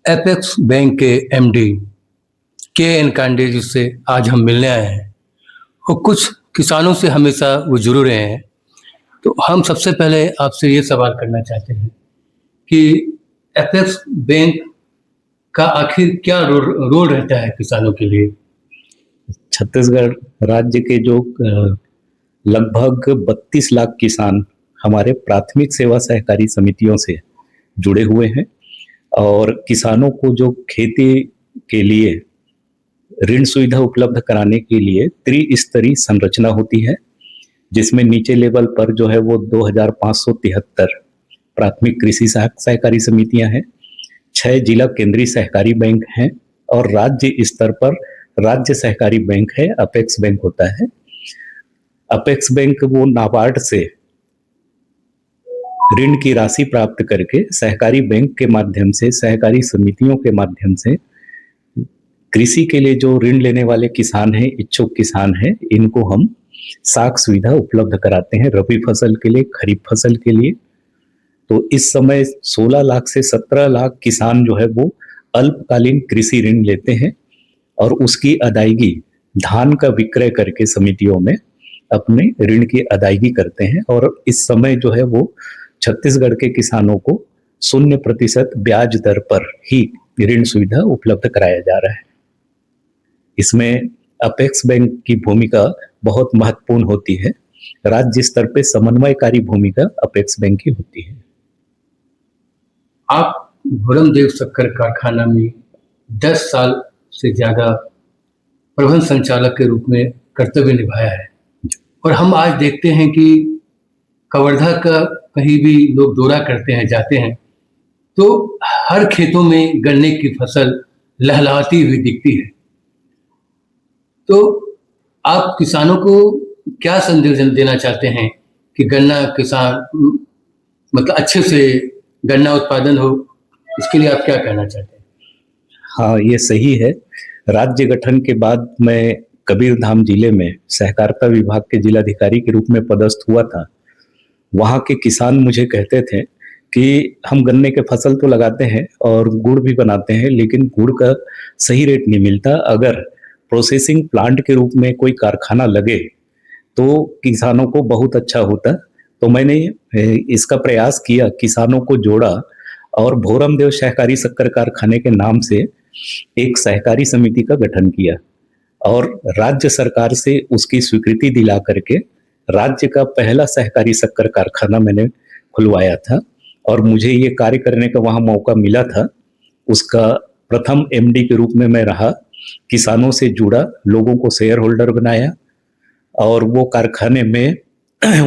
Apex bank के MD के N कांडे जी से आज हम मिलने आए हैं और कुछ किसानों से हमेशा वो जुड़े रहे हैं। तो हम सबसे पहले आपसे ये सवाल करना चाहते हैं कि एपेक्स बैंक का आखिर क्या रोल रहता है किसानों के लिए? छत्तीसगढ़ राज्य के जो लगभग 32 लाख किसान हमारे प्राथमिक सेवा सहकारी समितियों से जुड़े हुए हैं और किसानों को जो खेती के लिए ऋण सुविधा उपलब्ध कराने के लिए त्रिस्तरीय संरचना होती है, जिसमें नीचे लेवल पर जो है वो 2573 प्राथमिक कृषि सहकारी समितियां हैं, 6 जिला केंद्रीय सहकारी बैंक हैं और राज्य स्तर पर राज्य सहकारी बैंक है, अपेक्स बैंक होता है। अपेक्स बैंक वो नाबार्ड से ऋण की राशि प्राप्त करके सहकारी बैंक के माध्यम से, सहकारी समितियों के माध्यम से कृषि के लिए जो ऋण लेने वाले किसान हैं, इच्छुक किसान हैं, इनको हम साख सुविधा उपलब्ध कराते हैं रबी फसल के लिए, खरीफ फसल के लिए। तो इस समय 16 लाख से 17 लाख किसान जो है वो अल्पकालीन कृषि ऋण लेते हैं और उसकी अदायगी धान का विक्रय करके समितियों में अपने ऋण की अदायगी करते हैं। और इस समय जो है वो छत्तीसगढ़ के किसानों को 0% ब्याज दर पर ही ऋण सुविधा उपलब्ध कराया जा रहा है। इसमें अपेक्स बैंक की भूमिका बहुत महत्वपूर्ण होती है। राज्य स्तर पे समन्वयकारी भूमिका अपेक्स बैंक की होती है। आप भोरमदेव शक्कर कारखाना में 10 साल से ज्यादा प्रबंध संचालक के रूप में कर्तव्य निभाया है और हम आज देखते हैं कि कवर्धा का कहीं भी लोग दौरा करते हैं, जाते हैं, तो हर खेतों में गन्ने की फसल लहलहाती हुई दिखती है। तो आप किसानों को क्या संदेश देना चाहते हैं कि गन्ना किसान मतलब अच्छे से गन्ना उत्पादन हो, इसके लिए आप क्या कहना चाहते हैं? हाँ, ये सही है। राज्य गठन के बाद मैं कबीरधाम जिले में सहकारिता विभाग के जिलाधिकारी के रूप में पदस्थ हुआ था। वहाँ के किसान मुझे कहते थे कि हम गन्ने के फसल तो लगाते हैं और गुड़ भी बनाते हैं, लेकिन गुड़ का सही रेट नहीं मिलता। अगर प्रोसेसिंग प्लांट के रूप में कोई कारखाना लगे तो किसानों को बहुत अच्छा होता। तो मैंने इसका प्रयास किया, किसानों को जोड़ा और भोरमदेव सहकारी शक्कर कारखाने के नाम से एक सहकारी समिति का गठन किया और राज्य सरकार से उसकी स्वीकृति दिला करके राज्य का पहला सहकारी शक्कर कारखाना मैंने खुलवाया था और मुझे ये कार्य करने का वहाँ मौका मिला था। उसका प्रथम एमडी के रूप में मैं रहा, किसानों से जुड़ा, लोगों को शेयर होल्डर बनाया और वो कारखाने में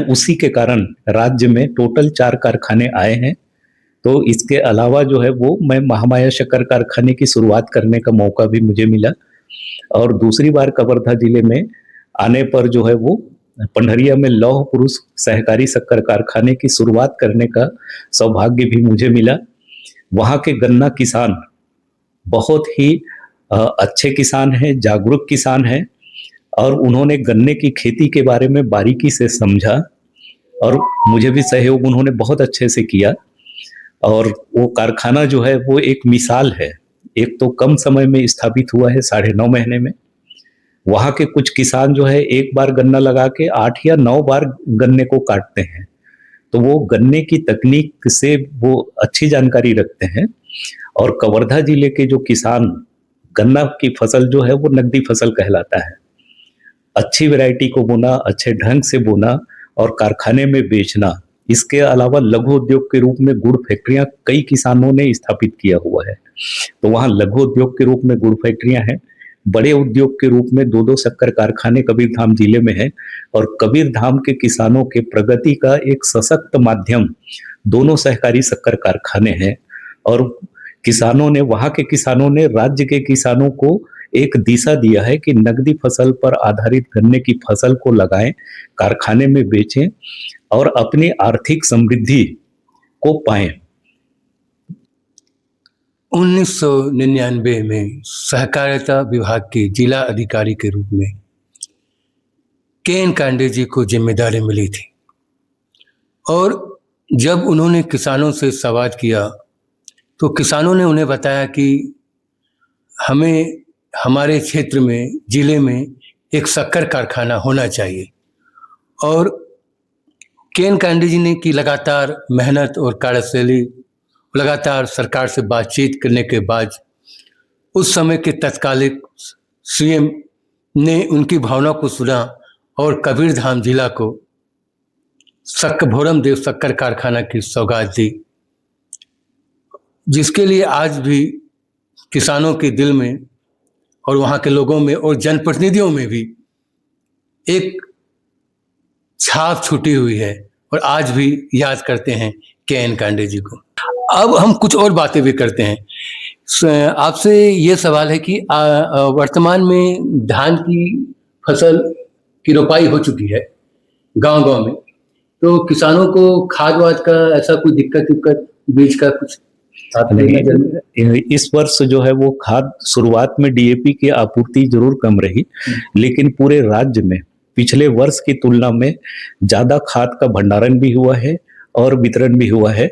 उसी के कारण राज्य में टोटल 4 कारखाने आए हैं। तो इसके अलावा जो है वो मैं महामाया शक्कर कारखाने की शुरुआत करने का मौका भी मुझे मिला और दूसरी बार कवर्धा जिले में आने पर जो है वो पंडरिया में लौह पुरुष सहकारी शक्कर कारखाने की शुरुआत करने का सौभाग्य भी मुझे मिला। वहाँ के गन्ना किसान बहुत ही अच्छे किसान हैं, जागरूक किसान हैं और उन्होंने गन्ने की खेती के बारे में बारीकी से समझा और मुझे भी सहयोग उन्होंने बहुत अच्छे से किया। और वो कारखाना जो है वो एक मिसाल है। एक तो कम समय में स्थापित हुआ है, 9.5 महीने में। वहाँ के कुछ किसान जो है एक बार गन्ना लगा के 8 या 9 बार गन्ने को काटते हैं। तो वो गन्ने की तकनीक से वो अच्छी जानकारी रखते हैं और कवर्धा जिले के जो किसान, गन्ना की फसल जो है वो नकदी फसल कहलाता है। अच्छी वैरायटी को बोना, अच्छे ढंग से बोना और कारखाने में बेचना। इसके अलावा लघु उद्योग के रूप में गुड़ फैक्ट्रियां कई किसानों ने स्थापित किया हुआ है। तो वहाँ लघु उद्योग के रूप में गुड़ फैक्ट्रियां हैं। बड़े उद्योग के रूप में 2-2 शक्कर कारखाने कबीरधाम जिले में है और कबीरधाम के किसानों के प्रगति का एक सशक्त माध्यम दोनों सहकारी शक्कर कारखाने हैं। और किसानों ने, वहाँ के किसानों ने राज्य के किसानों को एक दिशा दिया है कि नकदी फसल पर आधारित गन्ने की फसल को लगाएं, कारखाने में बेचें और अपनी आर्थिक समृद्धि को पाएं। 1999 में सहकारिता विभाग के जिला अधिकारी के रूप में के एन कांडे जी को जिम्मेदारी मिली थी और जब उन्होंने किसानों से संवाद किया तो किसानों ने उन्हें बताया कि हमें हमारे क्षेत्र में, जिले में एक शक्कर कारखाना होना चाहिए। और केन काइंडे जी ने की लगातार मेहनत और कार्यशैली, लगातार सरकार से बातचीत करने के बाद उस समय के तत्कालिक सीएम ने उनकी भावना को सुना और कबीरधाम जिला को भोरम देव शक्कर कारखाना की सौगात दी, जिसके लिए आज भी किसानों के दिल में और वहाँ के लोगों में और जनप्रतिनिधियों में भी एक छाप छूटी हुई है और आज भी याद करते हैं केन काइंडे जी को। अब हम कुछ और बातें भी करते हैं। आपसे ये सवाल है कि वर्तमान में धान की फसल की रोपाई हो चुकी है गांव-गांव में, तो किसानों को खाद वाद का ऐसा कोई दिक्कत बीज का कुछ इस वर्ष जो है वो खाद शुरुआत में डीएपी की आपूर्ति जरूर कम रही, लेकिन पूरे राज्य में पिछले वर्ष की तुलना में ज्यादा खाद का भंडारण भी हुआ है और वितरण भी हुआ है।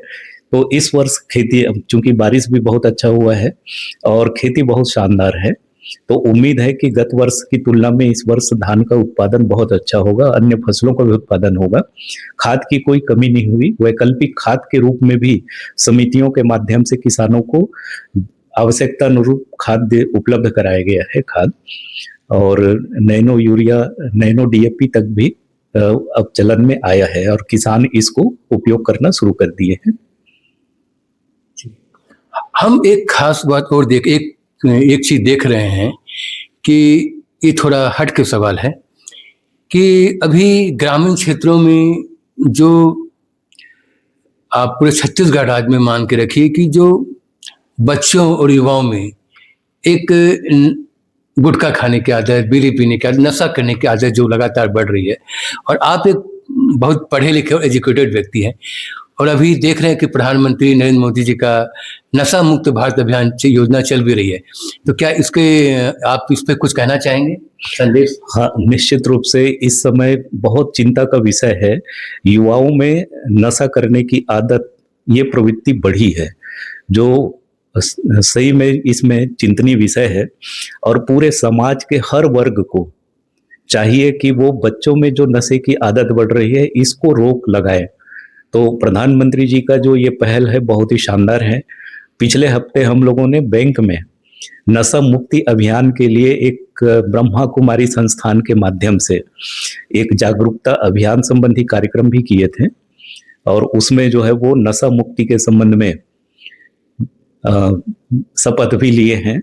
तो इस वर्ष खेती, चूंकि बारिश भी बहुत अच्छा हुआ है और खेती बहुत शानदार है, तो उम्मीद है कि गत वर्ष की तुलना में इस वर्ष धान का उत्पादन बहुत अच्छा होगा, अन्य फसलों का भी उत्पादन होगा। खाद की कोई कमी नहीं हुई। वैकल्पिक खाद के रूप में भी समितियों के माध्यम से किसानों को आवश्यकता अनुरूप खाद उपलब्ध कराया गया है खाद, और नैनो यूरिया, नैनो डीएपी तक भी अब चलन में आया है और किसान इसको उपयोग करना शुरू कर दिए हैं। हम एक खास बात और एक चीज देख रहे हैं कि ये थोड़ा हट के सवाल है कि अभी ग्रामीण क्षेत्रों में जो आप पूरे छत्तीसगढ़ राज्य में मान के रखिए कि जो बच्चों और युवाओं में एक गुटखा खाने की आदत, बीड़ी पीने की आदत, नशा करने की आदत जो लगातार बढ़ रही है, और आप एक बहुत पढ़े लिखे और एजुकेटेड व्यक्ति हैं और अभी देख रहे हैं कि प्रधानमंत्री नरेंद्र मोदी जी का नशा मुक्त भारत अभियान योजना चल भी रही है, तो क्या आप इस पे कुछ कहना चाहेंगे, संदेश? हाँ, निश्चित रूप से इस समय बहुत चिंता का विषय है। युवाओं में नशा करने की आदत, ये प्रवृत्ति बढ़ी है, जो सही में इसमें चिंतनीय विषय है। और पूरे समाज के हर वर्ग को चाहिए कि वो बच्चों में जो नशे की आदत बढ़ रही है इसको रोक लगाए। तो प्रधानमंत्री जी का जो ये पहल है बहुत ही शानदार है। पिछले हफ्ते हम लोगों ने बैंक में नशा मुक्ति अभियान के लिए एक ब्रह्मा कुमारी संस्थान के माध्यम से एक जागरूकता अभियान संबंधी कार्यक्रम भी किए थे, और उसमें जो है वो नशा मुक्ति के संबंध में शपथ भी लिए हैं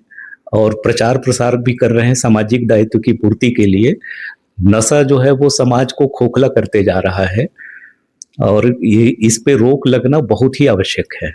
और प्रचार प्रसार भी कर रहे हैं सामाजिक दायित्व की पूर्ति के लिए। नशा जो है वो समाज को खोखला करते जा रहा है और ये इस पे रोक लगना बहुत ही आवश्यक है।